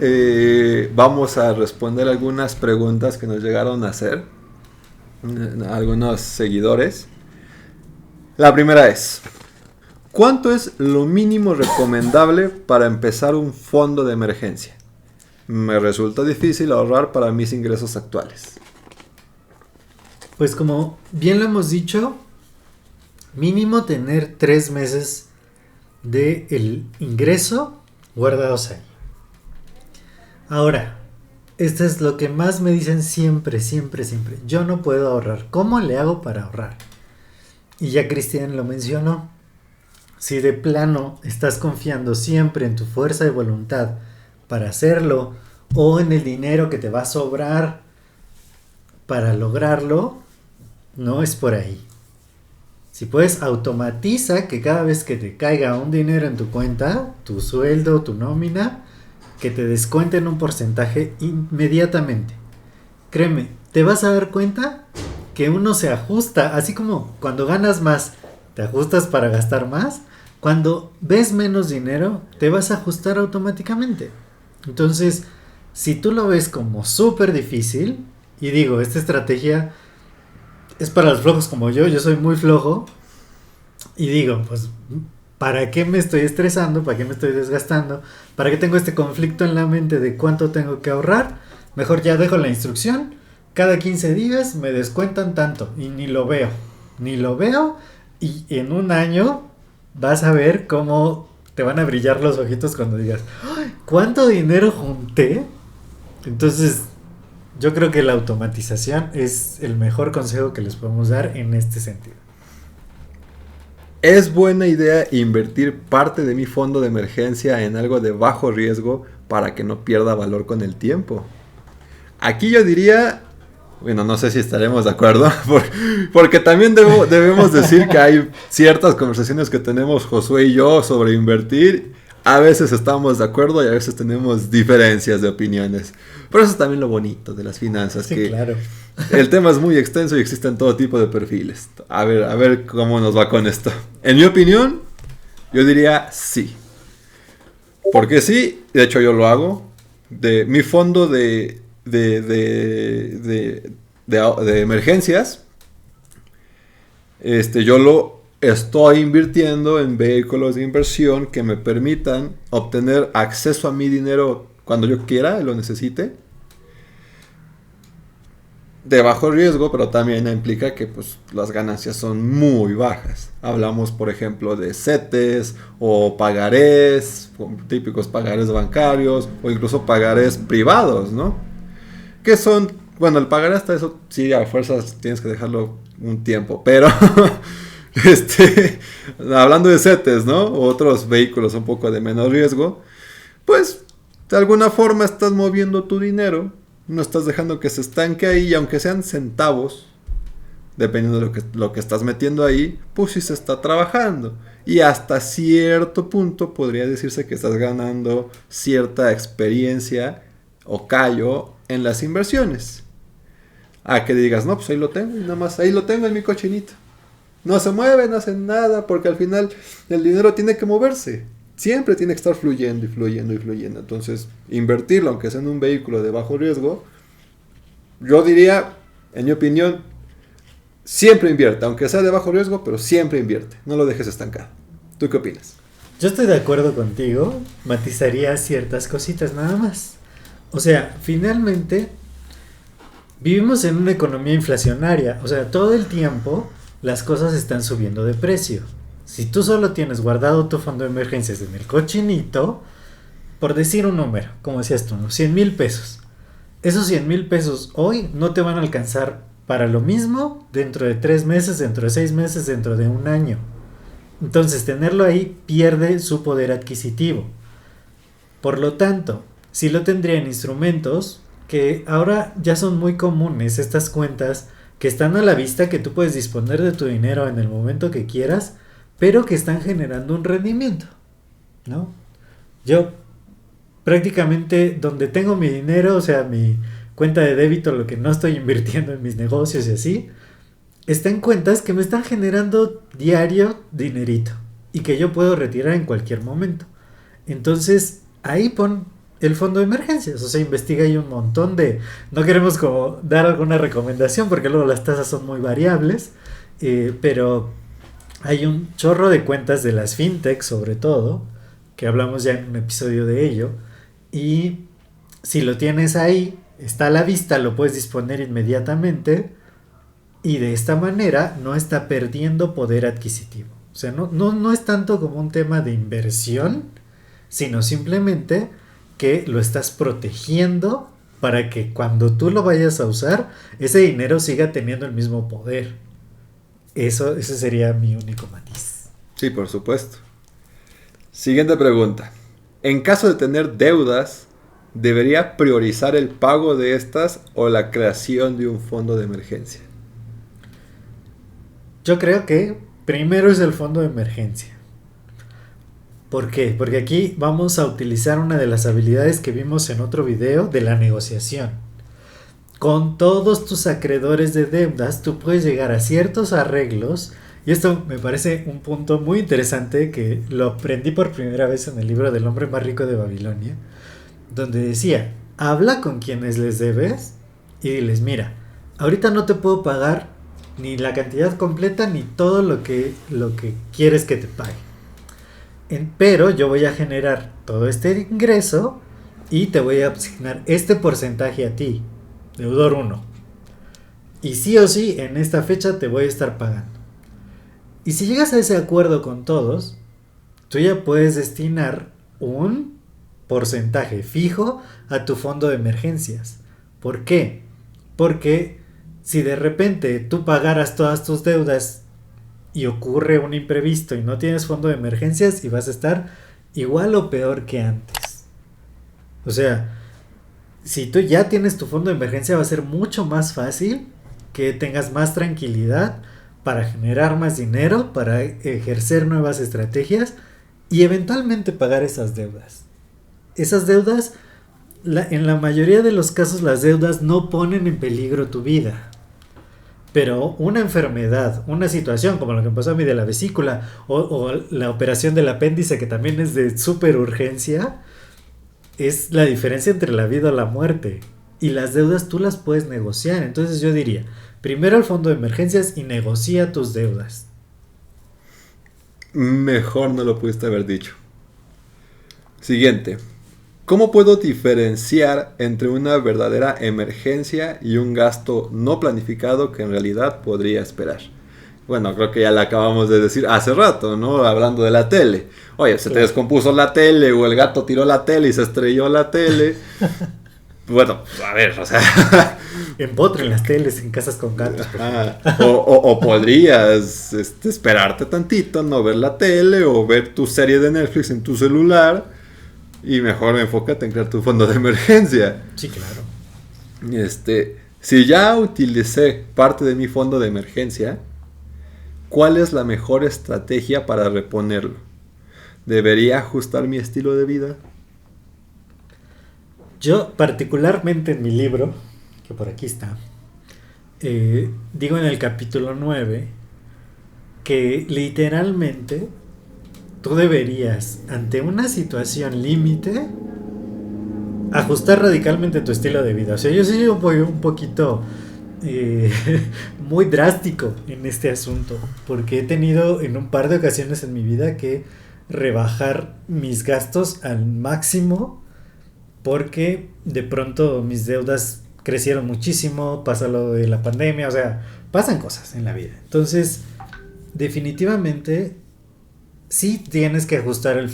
vamos a responder algunas preguntas que nos llegaron a hacer. algunos seguidores. La primera es: ¿cuánto es lo mínimo recomendable para empezar un fondo de emergencia? Me resulta difícil ahorrar para mis ingresos actuales. Pues como bien lo hemos dicho, mínimo tener 3 meses de el ingreso guardados ahí. Ahora, esto es lo que más me dicen siempre. Yo no puedo ahorrar. ¿Cómo le hago para ahorrar? Y ya Cristian lo mencionó. Si de plano estás confiando siempre en tu fuerza de voluntad para hacerlo, o en el dinero que te va a sobrar para lograrlo, no es por ahí. Si puedes, automatiza que cada vez que te caiga un dinero en tu cuenta, tu sueldo, tu nómina, que te descuenten un porcentaje inmediatamente. Créeme, te vas a dar cuenta que uno se ajusta, así como cuando ganas más, te ajustas para gastar más. Cuando ves menos dinero, te vas a ajustar automáticamente. Entonces, si tú lo ves como súper difícil, y digo, esta estrategia es para los flojos como yo soy muy flojo, y digo, pues, ¿para qué me estoy estresando? ¿Para qué me estoy desgastando? ¿Para qué tengo este conflicto en la mente de cuánto tengo que ahorrar? Mejor ya dejo la instrucción, cada 15 días me descuentan tanto, y ni lo veo, y en un año vas a ver cómo te van a brillar los ojitos cuando digas, ¡ay! ¿Cuánto dinero junté? Entonces, yo creo que la automatización es el mejor consejo que les podemos dar en este sentido. ¿Es buena idea invertir parte de mi fondo de emergencia en algo de bajo riesgo para que no pierda valor con el tiempo? Aquí yo diría, bueno, no sé si estaremos de acuerdo, porque también debemos decir que hay ciertas conversaciones que tenemos Josué y yo sobre invertir. A veces estamos de acuerdo y a veces tenemos diferencias de opiniones. Pero eso es también lo bonito de las finanzas. Sí, que claro. El tema es muy extenso y existen todo tipo de perfiles. A ver cómo nos va con esto. En mi opinión, yo diría sí. Porque sí, de hecho yo lo hago. De mi fondo de emergencias, yo lo estoy invirtiendo en vehículos de inversión que me permitan obtener acceso a mi dinero cuando yo quiera y lo necesite, de bajo riesgo, pero también implica que pues, las ganancias son muy bajas. Hablamos, por ejemplo, de CETES o pagarés, típicos pagarés bancarios o incluso pagarés privados, ¿no? Que son, bueno, el pagaré hasta eso, sí, a fuerzas tienes que dejarlo un tiempo, pero hablando de CETES, ¿no? O otros vehículos un poco de menor riesgo, pues de alguna forma estás moviendo tu dinero. No estás dejando que se estanque ahí, y aunque sean centavos, dependiendo de lo que estás metiendo ahí, pues sí se está trabajando. Y hasta cierto punto podría decirse que estás ganando cierta experiencia o callo en las inversiones. A que digas, no, pues ahí lo tengo, y nada más ahí lo tengo en mi cochinito. No se mueve, no hace nada, porque al final el dinero tiene que moverse. Siempre tiene que estar fluyendo y fluyendo y fluyendo. Entonces, invertirlo, aunque sea en un vehículo de bajo riesgo, yo diría, en mi opinión, siempre invierte. Aunque sea de bajo riesgo, pero siempre invierte. No lo dejes estancado. ¿Tú qué opinas? Yo estoy de acuerdo contigo. Matizaría ciertas cositas nada más. O sea, finalmente, vivimos en una economía inflacionaria. O sea, todo el tiempo las cosas están subiendo de precio. Si tú solo tienes guardado tu fondo de emergencias en el cochinito, por decir un número, como decías tú, ¿no? 100,000 pesos. Esos 100,000 pesos hoy no te van a alcanzar para lo mismo dentro de 3 meses, dentro de 6 meses, dentro de un año. Entonces, tenerlo ahí pierde su poder adquisitivo. Por lo tanto, sí lo tendría en instrumentos que ahora ya son muy comunes, estas cuentas que están a la vista, que tú puedes disponer de tu dinero en el momento que quieras, pero que están generando un rendimiento, ¿no? Yo prácticamente donde tengo mi dinero, o sea, mi cuenta de débito, lo que no estoy invirtiendo en mis negocios y así, está en cuentas que me están generando diario dinerito y que yo puedo retirar en cualquier momento. Entonces, ahí pon el fondo de emergencias. O sea, investiga ahí un montón de... No queremos como dar alguna recomendación porque luego las tasas son muy variables, pero hay un chorro de cuentas de las fintech sobre todo, que hablamos ya en un episodio de ello, y si lo tienes ahí, está a la vista, lo puedes disponer inmediatamente y de esta manera no está perdiendo poder adquisitivo. O sea, no es tanto como un tema de inversión, sino simplemente que lo estás protegiendo para que cuando tú lo vayas a usar, ese dinero siga teniendo el mismo poder. Ese sería mi único matiz. Sí, por supuesto. Siguiente pregunta. En caso de tener deudas, ¿debería priorizar el pago de estas o la creación de un fondo de emergencia? Yo creo que primero es el fondo de emergencia. ¿Por qué? Porque aquí vamos a utilizar una de las habilidades que vimos en otro video de la negociación. Con todos tus acreedores de deudas, tú puedes llegar a ciertos arreglos. Y esto me parece un punto muy interesante que lo aprendí por primera vez en el libro del hombre más rico de Babilonia, donde decía, habla con quienes les debes y diles, mira, ahorita no te puedo pagar ni la cantidad completa ni todo lo que quieres que te pague. Pero yo voy a generar todo este ingreso y te voy a asignar este porcentaje a ti, deudor 1. Y sí o sí, en esta fecha te voy a estar pagando. Y si llegas a ese acuerdo con todos, tú ya puedes destinar un porcentaje fijo a tu fondo de emergencias. ¿Por qué? Porque si de repente tú pagaras todas tus deudas y ocurre un imprevisto y no tienes fondo de emergencias, y vas a estar igual o peor que antes. O sea, si tú ya tienes tu fondo de emergencia, va a ser mucho más fácil que tengas más tranquilidad para generar más dinero, para ejercer nuevas estrategias y eventualmente pagar esas deudas. Esas deudas, en la mayoría de los casos, las deudas no ponen en peligro tu vida. Pero una enfermedad, una situación como lo que me pasó a mí de la vesícula o la operación del apéndice, que también es de súper urgencia, es la diferencia entre la vida o la muerte. Y las deudas tú las puedes negociar. Entonces yo diría, primero el fondo de emergencias y negocia tus deudas. Mejor no lo pudiste haber dicho. Siguiente. ¿Cómo puedo diferenciar entre una verdadera emergencia y un gasto no planificado que en realidad podría esperar? Bueno, creo que ya lo acabamos de decir hace rato, ¿no? Hablando de la tele. Oye, se te descompuso la tele o el gato tiró la tele y se estrelló la tele. Bueno, a ver, o sea... Empotren las teles en casas con gatos. O podrías esperarte tantito, no ver la tele o ver tu serie de Netflix en tu celular y mejor enfócate en crear tu fondo de emergencia. Sí, claro. Si ya utilicé parte de mi fondo de emergencia, ¿cuál es la mejor estrategia para reponerlo? ¿Debería ajustar mi estilo de vida? Yo particularmente en mi libro, que por aquí está, digo en el capítulo 9 que literalmente tú deberías, ante una situación límite, ajustar radicalmente tu estilo de vida. O sea, yo sí voy un poquito muy drástico en este asunto, porque he tenido en un par de ocasiones en mi vida que rebajar mis gastos al máximo, porque de pronto mis deudas crecieron muchísimo, pasa lo de la pandemia, o sea, pasan cosas en la vida. Entonces, definitivamente, sí tienes que ajustar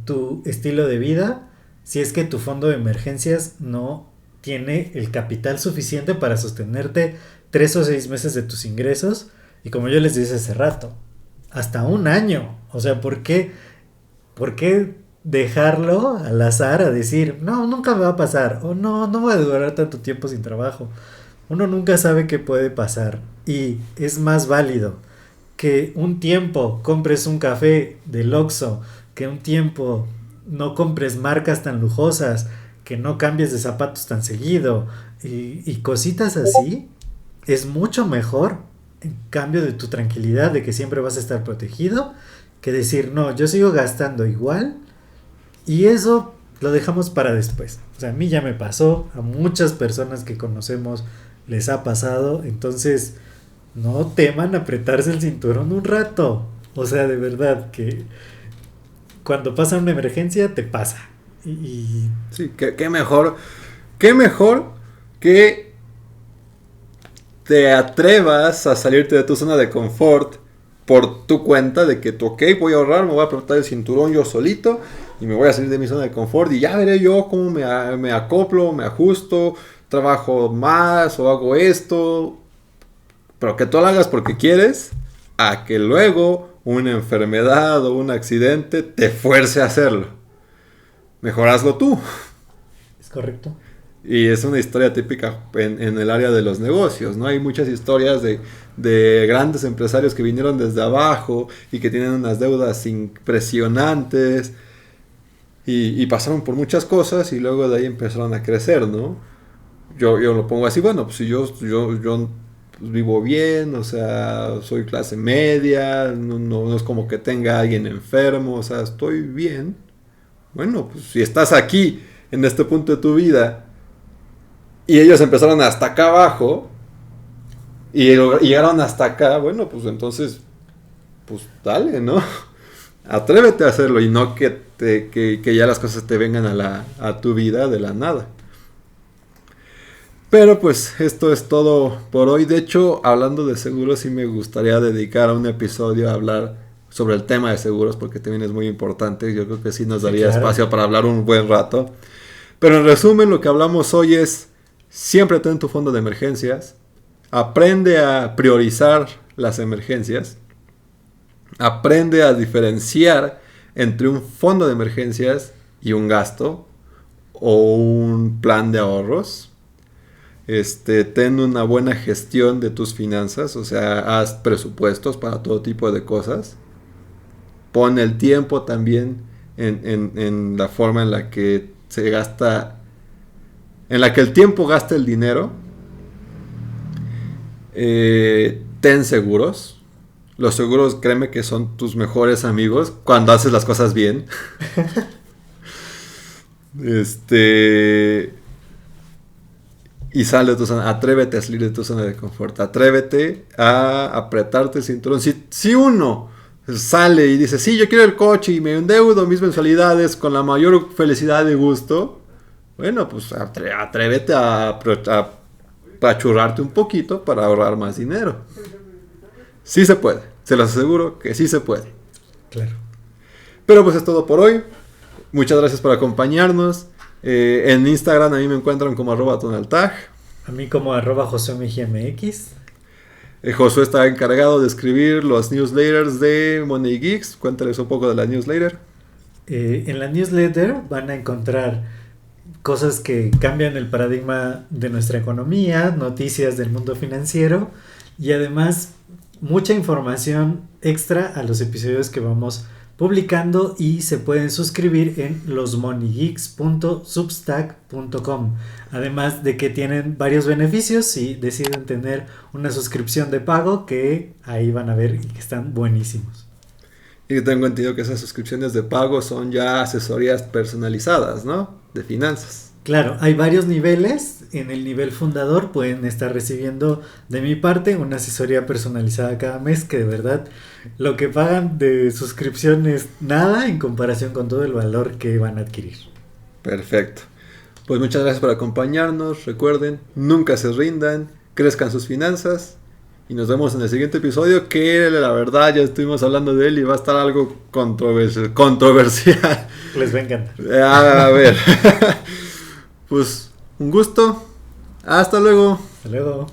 tu estilo de vida si es que tu fondo de emergencias no tiene el capital suficiente para sostenerte 3 o 6 meses de tus ingresos. Y como yo les dije hace rato, hasta un año. O sea, ¿por qué dejarlo al azar a decir, no, nunca me va a pasar, o no voy a durar tanto tiempo sin trabajo? Uno nunca sabe qué puede pasar, y es más válido que un tiempo compres un café del Oxxo, que un tiempo no compres marcas tan lujosas, que no cambies de zapatos tan seguido, y cositas así. Es mucho mejor, en cambio de tu tranquilidad de que siempre vas a estar protegido, que decir, no, yo sigo gastando igual. Y eso lo dejamos para después. O sea, a mí ya me pasó, a muchas personas que conocemos les ha pasado, entonces no teman apretarse el cinturón un rato. O sea, de verdad que cuando pasa una emergencia te pasa. Sí, qué mejor que te atrevas a salirte de tu zona de confort por tu cuenta de que tú, ok, voy a ahorrar, me voy a apretar el cinturón yo solito y me voy a salir de mi zona de confort y ya veré yo cómo me acoplo, me ajusto, trabajo más o hago esto, pero que tú lo hagas porque quieres, a que luego una enfermedad o un accidente te fuerce a hacerlo. Mejor hazlo tú. Es correcto. Y es una historia típica en el área de los negocios, ¿no? Hay muchas historias de grandes empresarios que vinieron desde abajo y que tienen unas deudas impresionantes y pasaron por muchas cosas y luego de ahí empezaron a crecer, ¿no? Yo lo pongo así, bueno, pues si yo vivo bien, o sea, soy clase media, no es como que tenga a alguien enfermo, o sea, estoy bien. Bueno, pues si estás aquí, en este punto de tu vida, y ellos empezaron hasta acá abajo y llegaron hasta acá, bueno, pues entonces, pues dale, ¿no? Atrévete a hacerlo y no que ya las cosas te vengan a tu vida de la nada. Pero pues esto es todo por hoy. De hecho, hablando de seguros, sí me gustaría dedicar un episodio a hablar sobre el tema de seguros porque también es muy importante. Yo creo que sí nos daría espacio para hablar un buen rato. Pero en resumen, lo que hablamos hoy es: siempre ten tu fondo de emergencias. Aprende a priorizar las emergencias. Aprende a diferenciar entre un fondo de emergencias y un gasto o un plan de ahorros. Ten una buena gestión de tus finanzas, o sea, haz presupuestos para todo tipo de cosas. Pon el tiempo también en la forma en la que se gasta, en la que el tiempo gasta el dinero. Ten seguros. Los seguros, créeme que son tus mejores amigos cuando haces las cosas bien. Y sal de tu zona, atrévete a salir de tu zona de confort, atrévete a apretarte el cinturón. Si uno sale y dice, sí, yo quiero el coche y me endeudo mis mensualidades con la mayor felicidad y gusto, bueno, pues atrévete a apachurrarte un poquito para ahorrar más dinero. Sí se puede, se los aseguro que sí se puede. Claro. Pero pues es todo por hoy. Muchas gracias por acompañarnos. En Instagram a mí me encuentran como @tonaltag. A mí como @josuemgmx. Josué está encargado de escribir los newsletters de Money Geeks. Cuéntales un poco de la newsletter. En la newsletter van a encontrar cosas que cambian el paradigma de nuestra economía, noticias del mundo financiero y además mucha información extra a los episodios que vamos publicando, y se pueden suscribir en losmoneygeeks.substack.com. Además de que tienen varios beneficios si deciden tener una suscripción de pago, que ahí van a ver que están buenísimos. Y tengo entendido que esas suscripciones de pago son ya asesorías personalizadas, ¿no? De finanzas. Claro, hay varios niveles. En el nivel fundador pueden estar recibiendo de mi parte una asesoría personalizada cada mes, que de verdad lo que pagan de suscripción es nada en comparación con todo el valor que van a adquirir. Perfecto. Pues muchas gracias por acompañarnos. Recuerden, nunca se rindan, crezcan sus finanzas y nos vemos en el siguiente episodio, que la verdad ya estuvimos hablando de él y va a estar algo controversial. Les va a encantar. A ver. Pues un gusto. Hasta luego. Hasta luego.